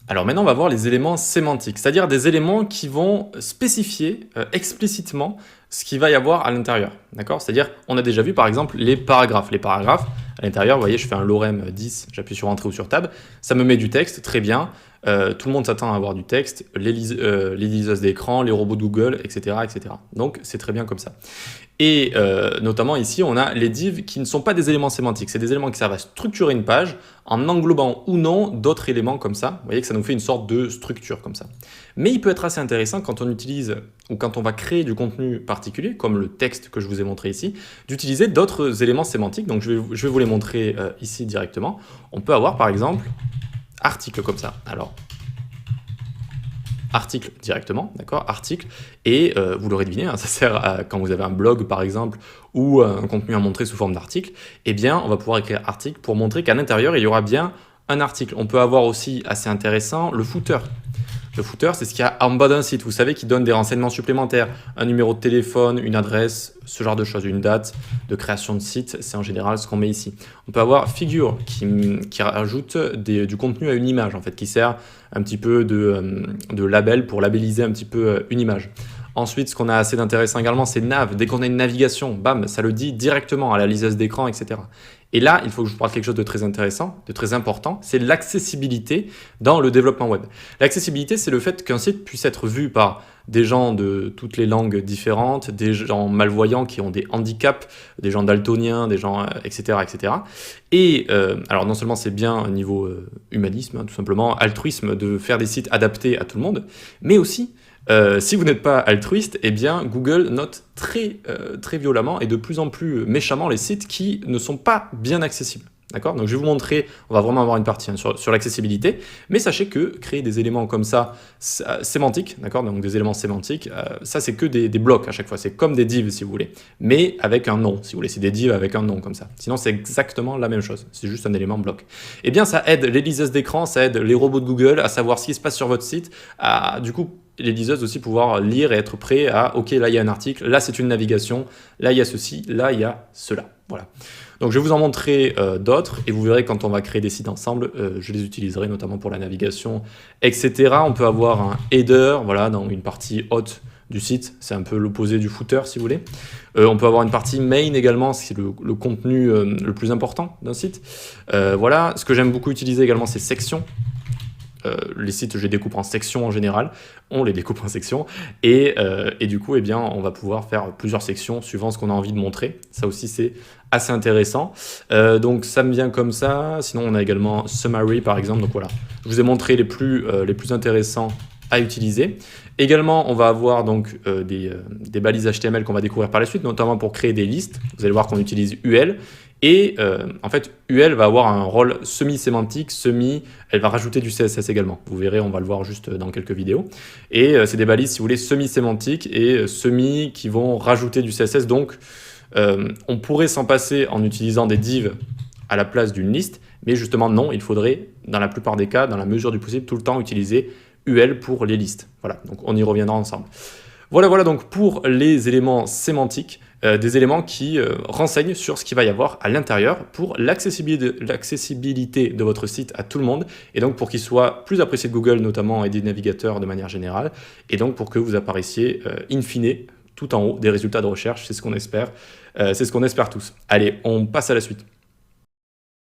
Alors maintenant, on va voir les éléments sémantiques, c'est-à-dire des éléments qui vont spécifier explicitement ce qu'il va y avoir à l'intérieur. D'accord? C'est-à-dire, on a déjà vu par exemple les paragraphes. Les paragraphes, à l'intérieur, vous voyez, je fais un lorem 10, j'appuie sur Entrée ou sur Tab, ça me met du texte, très bien. Tout le monde s'attend à avoir du texte, les liseuses d'écran, les robots de Google, etc., etc. Donc, c'est très bien comme ça. Et notamment ici, on a les divs qui ne sont pas des éléments sémantiques. C'est des éléments qui servent à structurer une page en englobant ou non d'autres éléments comme ça. Vous voyez que ça nous fait une sorte de structure comme ça. Mais il peut être assez intéressant quand on utilise ou quand on va créer du contenu particulier, comme le texte que je vous ai montré ici, d'utiliser d'autres éléments sémantiques. Donc je vais vous les montrer ici directement. On peut avoir par exemple article comme ça. Alors, article directement, d'accord, article, et vous l'aurez deviné, hein, ça sert à quand vous avez un blog par exemple, ou un contenu à montrer sous forme d'article, eh bien on va pouvoir écrire article pour montrer qu'à l'intérieur il y aura bien un article. On peut avoir aussi, assez intéressant, le footer. Le footer, c'est ce qu'il y a en bas d'un site, vous savez, qui donne des renseignements supplémentaires, un numéro de téléphone, une adresse, ce genre de choses, une date de création de site, c'est en général ce qu'on met ici. On peut avoir figure qui rajoute du contenu à une image, en fait, qui sert un petit peu de label pour labelliser un petit peu une image. Ensuite, ce qu'on a assez d'intéressant également, c'est nav. Dès qu'on a une navigation, bam, ça le dit directement à la liseuse d'écran, etc. Et là, il faut que je vous parle de quelque chose de très intéressant, de très important, c'est l'accessibilité dans le développement web. L'accessibilité, c'est le fait qu'un site puisse être vu par des gens de toutes les langues différentes, des gens malvoyants qui ont des handicaps, des gens daltoniens, des gens, etc., etc. Et alors non seulement c'est bien au niveau humanisme, hein, tout simplement, altruisme de faire des sites adaptés à tout le monde, mais aussi si vous n'êtes pas altruiste, eh bien Google note très violemment et de plus en plus méchamment les sites qui ne sont pas bien accessibles. D'accord? Donc je vais vous montrer, on va vraiment avoir une partie hein, sur l'accessibilité, mais sachez que créer des éléments comme ça, sémantiques, d'accord? Donc des éléments sémantiques, ça c'est que des blocs à chaque fois, c'est comme des divs si vous voulez, mais avec un nom si vous voulez, c'est des divs avec un nom comme ça. Sinon c'est exactement la même chose, c'est juste un élément bloc. Eh bien ça aide les liseuses d'écran, ça aide les robots de Google à savoir ce qui se passe sur votre site, à du coup les liseuses aussi pouvoir lire et être prêts à ok là il y a un article, là c'est une navigation, là il y a ceci, là il y a cela. Voilà. Donc je vais vous en montrer d'autres et vous verrez quand on va créer des sites ensemble, je les utiliserai notamment pour la navigation, etc. On peut avoir un header, voilà, dans une partie haute du site, c'est un peu l'opposé du footer si vous voulez. On peut avoir une partie main également, c'est le contenu le plus important d'un site. Voilà, ce que j'aime beaucoup utiliser également c'est sections. Les sites, je les découpe en sections en général, on les découpe en sections, et du coup, eh bien, on va pouvoir faire plusieurs sections suivant ce qu'on a envie de montrer. Ça aussi, c'est assez intéressant. Donc, ça me vient comme ça. Sinon, on a également Summary, par exemple. Donc voilà, je vous ai montré les plus intéressants à utiliser. Également, on va avoir donc des balises HTML qu'on va découvrir par la suite, notamment pour créer des listes. Vous allez voir qu'on utilise UL. Et en fait, UL va avoir un rôle semi-sémantique, elle va rajouter du CSS également. Vous verrez, on va le voir juste dans quelques vidéos. Et c'est des balises, si vous voulez, semi-sémantiques et semi qui vont rajouter du CSS. Donc, on pourrait s'en passer en utilisant des divs à la place d'une liste, mais justement non, il faudrait, dans la plupart des cas, dans la mesure du possible, tout le temps utiliser UL pour les listes. Voilà, donc on y reviendra ensemble. Voilà donc pour les éléments sémantiques, des éléments qui renseignent sur ce qu'il va y avoir à l'intérieur pour l'accessibilité de votre site à tout le monde, et donc pour qu'il soit plus apprécié de Google notamment et des navigateurs de manière générale, et donc pour que vous apparaissiez in fine tout en haut des résultats de recherche, c'est ce qu'on espère tous. Allez, on passe à la suite.